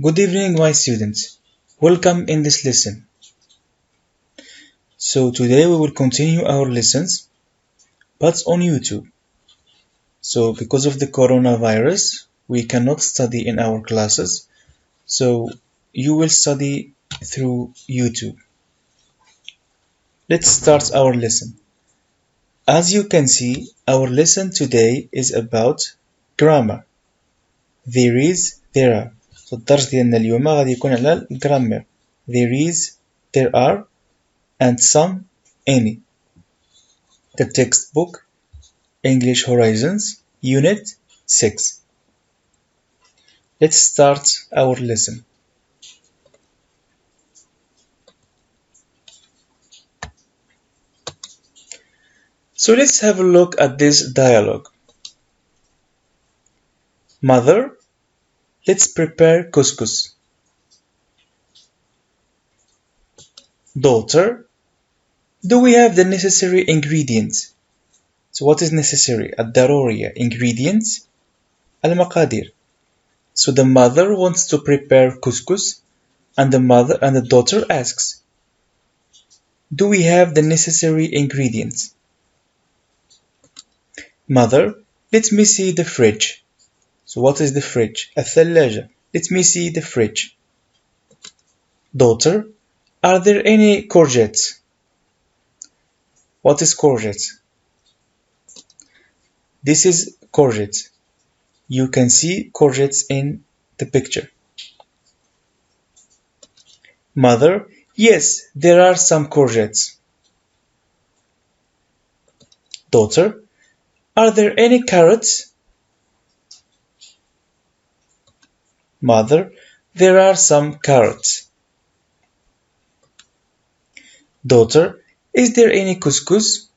Good evening, my students. Welcome in this lesson. So today we will continue our lessons, but on YouTube. So because of the coronavirus, we cannot study in our classes. So you will study through YouTube. Let's start our lesson. As you can see, our lesson today is about grammar. There is, there are. So الدرس ديالنا اليوم غادي يكون على grammar. There is, there are, and some, any. The textbook, English Horizons, Unit 6. Let's start our lesson. So let's have a look at this dialogue. Mother, let's prepare couscous. Daughter, do we have the necessary ingredients? So what is necessary? الضرورية. Ingredients. المقادير. So the mother wants to prepare couscous and the daughter asks, do we have the necessary ingredients? Mother, let me see the fridge. So what is the fridge? الثلاجة. Let me see the fridge. Daughter, are there any courgettes? What is courgettes? This is courgettes. You can see courgettes in the picture. Mother, yes, there are some courgettes. Daughter, are there any carrots? Mother, there are some carrots. Daughter, is there any couscous?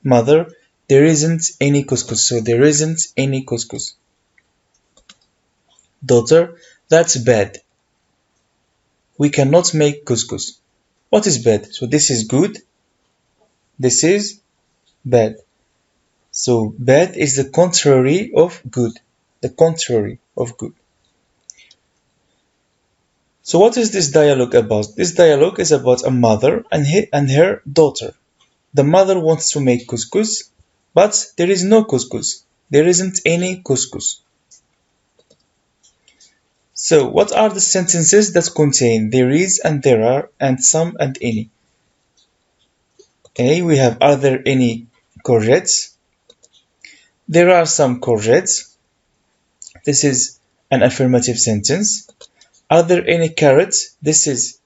Mother, there isn't any couscous. So there isn't any couscous. Daughter, that's bad. We cannot make couscous. What is bad? So this is good. This is bad. So bad is the contrary of good. The contrary of good. So what is this dialogue about? This dialogue is about a mother and her daughter. The mother wants to make couscous, but there is no couscous. There isn't any couscous. So what are the sentences that contain there is and there are and some and any? Okay, we have are there any courgettes? There are some courgettes. This is an affirmative sentence. Are there any carrots? This is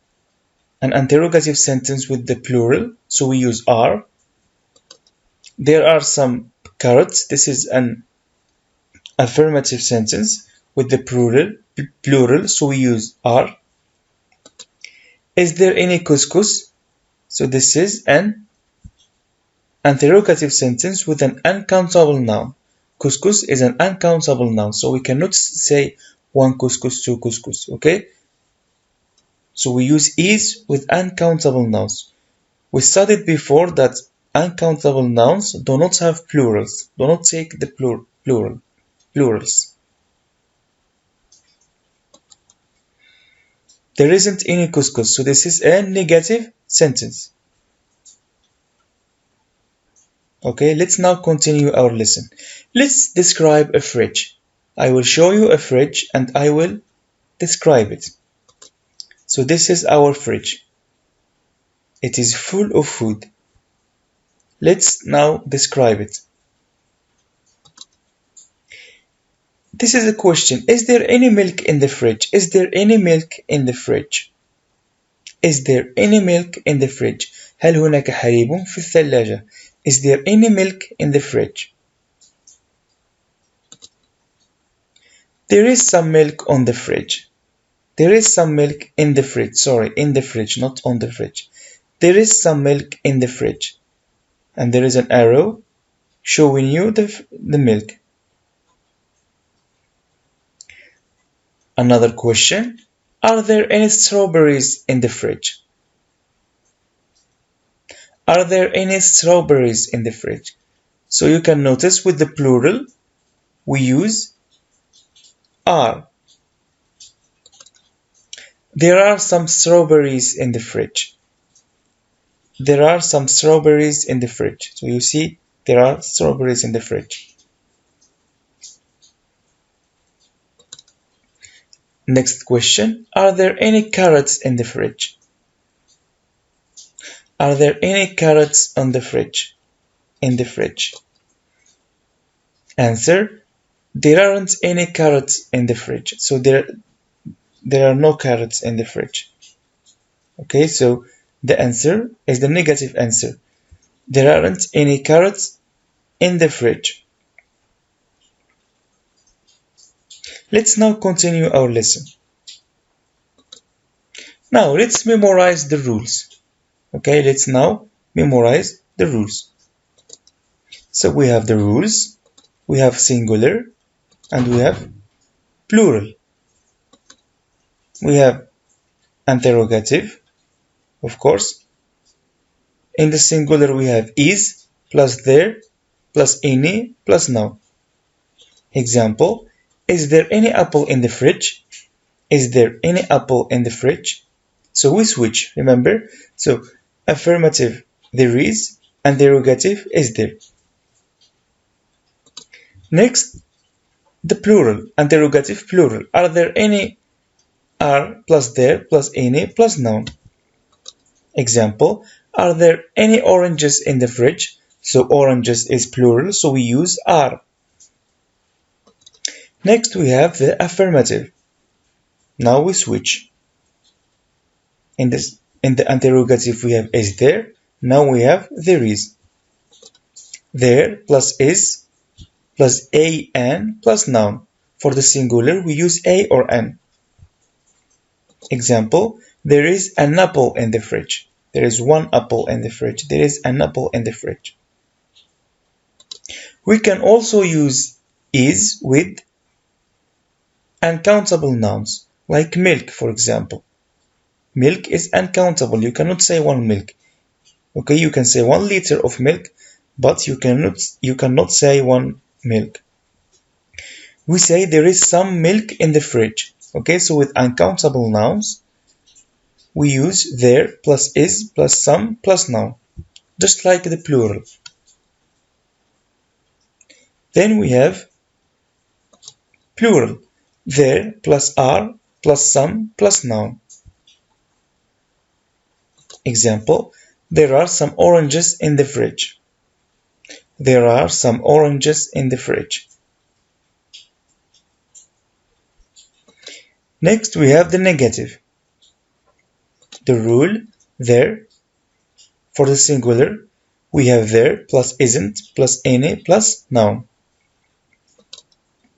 an interrogative sentence with the plural, so we use are. There are some carrots. This is an affirmative sentence with the plural, so we use are. Is there any couscous? So this is an interrogative sentence with an uncountable noun. Couscous is an uncountable noun, so we cannot say one couscous, two couscous, okay? So we use is with uncountable nouns. We studied before that uncountable nouns do not have plurals, do not take the plurals. There isn't any couscous, so this is a negative sentence. Okay, let's now continue our lesson. Let's describe a fridge. I will show you a fridge and I will describe it. So this is our fridge. It is full of food. Let's now describe it. This is a question. Is there any milk in the fridge? Is there any milk in the fridge? Is there any milk in the fridge? هل هناك حليب في الثلاجة? Is there any milk in the fridge? There is some milk on the fridge. There is some milk in the fridge. Sorry, in the fridge, not on the fridge. There is some milk in the fridge. And there is an arrow showing you the milk. Another question. Are there any strawberries in the fridge? Are there any strawberries in the fridge? So you can notice with the plural, we use are. There are some strawberries in the fridge. There are some strawberries in the fridge. So you see, there are strawberries in the fridge. Next question. Are there any carrots in the fridge? Are there any carrots on the fridge? In the fridge. Answer. There aren't any carrots in the fridge. So there are no carrots in the fridge. Okay, so the answer is the negative answer. There aren't any carrots in the fridge. Let's now continue our lesson. Now let's memorize the rules. Okay, let's now memorize the rules. So we have the rules, we have singular, and we have plural. We have interrogative, of course. In the singular we have is plus there plus any plus now. Example, is there any apple in the fridge? Is there any apple in the fridge? So we switch, remember? So affirmative, there is, interrogative, is there. Next, the plural, interrogative plural. Are there any? Are plus there plus any plus noun. Example, are there any oranges in the fridge? So oranges is plural, so we use are. Next we have the affirmative. Now we switch. In the interrogative we have is there. Now we have there is. There plus is plus a and plus noun. For the singular we use a or an. Example, there is an apple in the fridge. There is one apple in the fridge. There is an apple in the fridge. We can also use is with uncountable nouns, like milk, for example. Milk is uncountable. You cannot say one milk. Okay, you can say 1 liter of milk, but you cannot say one milk. We say there is some milk in the fridge. Okay, so with uncountable nouns, we use there plus is plus some plus noun, just like the plural. Then we have plural, there plus are plus some plus noun. Example, there are some oranges in the fridge. There are some oranges in the fridge. Next we have the negative. The rule, there. For the singular, we have there plus isn't plus any plus noun.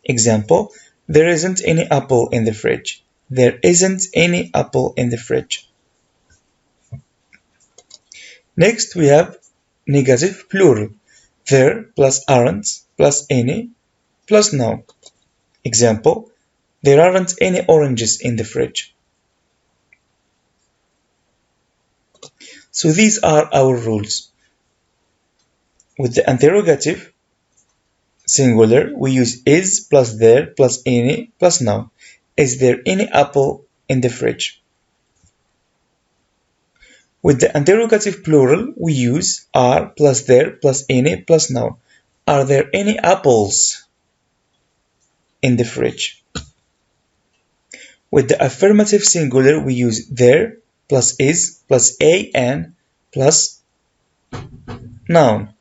Example, there isn't any apple in the fridge. There isn't any apple in the fridge. Next we have negative plural. There plus aren't plus any plus noun. Example, there aren't any oranges in the fridge. So these are our rules. With the interrogative, singular, we use is plus there plus any plus noun. Is there any apple in the fridge? With the interrogative plural, we use are plus there plus any plus noun. Are there any apples in the fridge? With the affirmative singular, we use there plus is plus a and plus noun.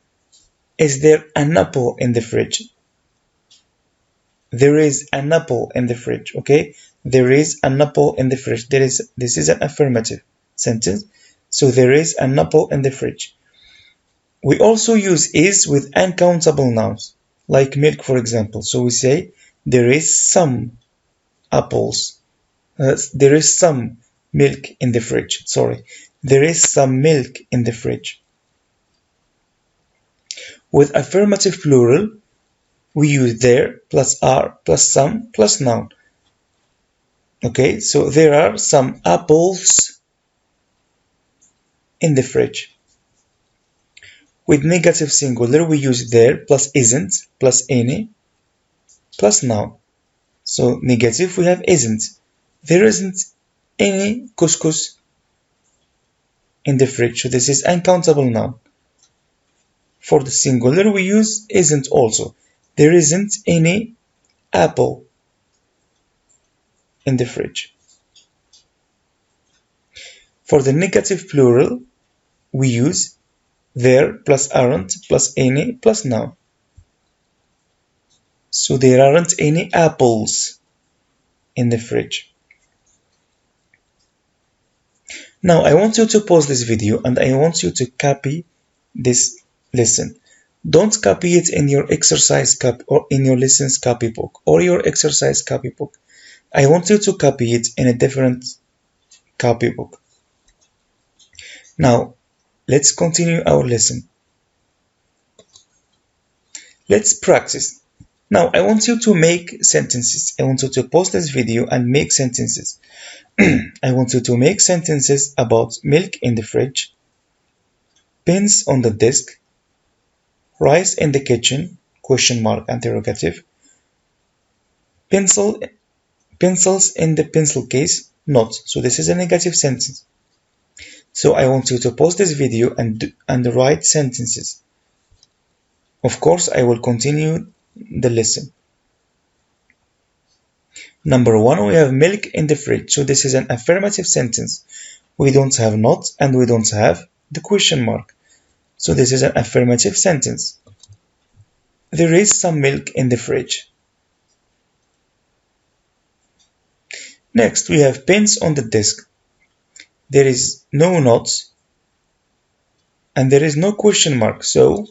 Is there an apple in the fridge? There is an apple in the fridge, okay? There is an apple in the fridge. This is an affirmative sentence. So there is an apple in the fridge. We also use is with uncountable nouns, like milk, for example. So we say there is some apples. There is some milk in the fridge. Sorry. There is some milk in the fridge. With affirmative plural, we use there plus are plus some plus noun. Okay, so there are some apples in the fridge. With negative singular, we use there plus isn't plus any plus noun. So negative, we have isn't. There isn't any couscous in the fridge. So this is uncountable noun. For the singular, we use isn't also. There isn't any apple in the fridge. For the negative plural, we use there plus aren't plus any plus noun. So there aren't any apples in the fridge. Now I want you to pause this video and I want you to copy this lesson. Don't copy it in your exercise copy or in your lessons copybook or your exercise copybook. I want you to copy it in a different copybook. Now let's continue our lesson. Let's practice. Now I want you to make sentences. I want you to pause this video and make sentences. I want you to make sentences about milk in the fridge, pins on the desk, rice in the kitchen, question mark, interrogative, pencils in the pencil case, not. So this is a negative sentence. So I want you to pause this video and write sentences. Of course, I will continue the lesson. Number 1, we have milk in the fridge. So this is an affirmative sentence. We don't have not and we don't have the question mark. So this is an affirmative sentence. There is some milk in the fridge. Next, we have pens on the desk. There is no not and there is no question mark. So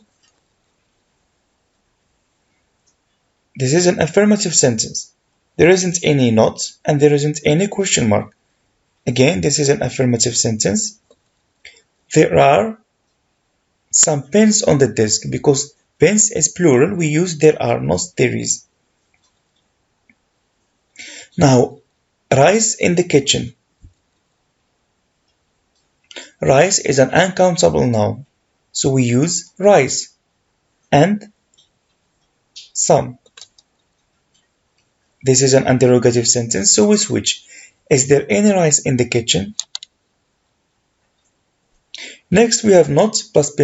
this is an affirmative sentence. There isn't any not and there isn't any question mark. Again, this is an affirmative sentence. There are some pens on the desk. Because pens is plural, we use there are, not there is. Now, rice in the kitchen. Rice is an uncountable noun. So we use rice and some. This is an interrogative sentence, so we switch. Is there any rice in the kitchen? Next, we have not plus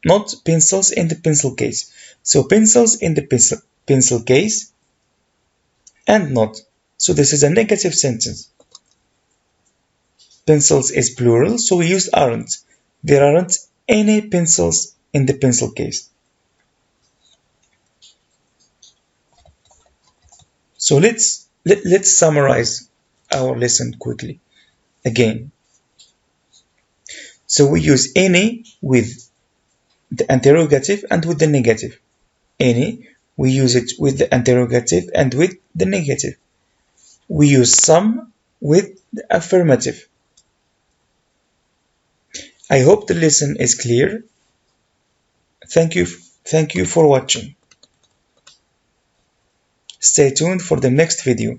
not pencils in the pencil case. So pencils in the pencil case and not. So this is a negative sentence. Pencils is plural, so we use aren't. There aren't any pencils in the pencil case. So let's summarize our lesson quickly again. So we use any with the interrogative and with the negative. Any, we use it with the interrogative and with the negative. We use some with the affirmative. I hope the lesson is clear. Thank you for watching. Stay tuned for the next video.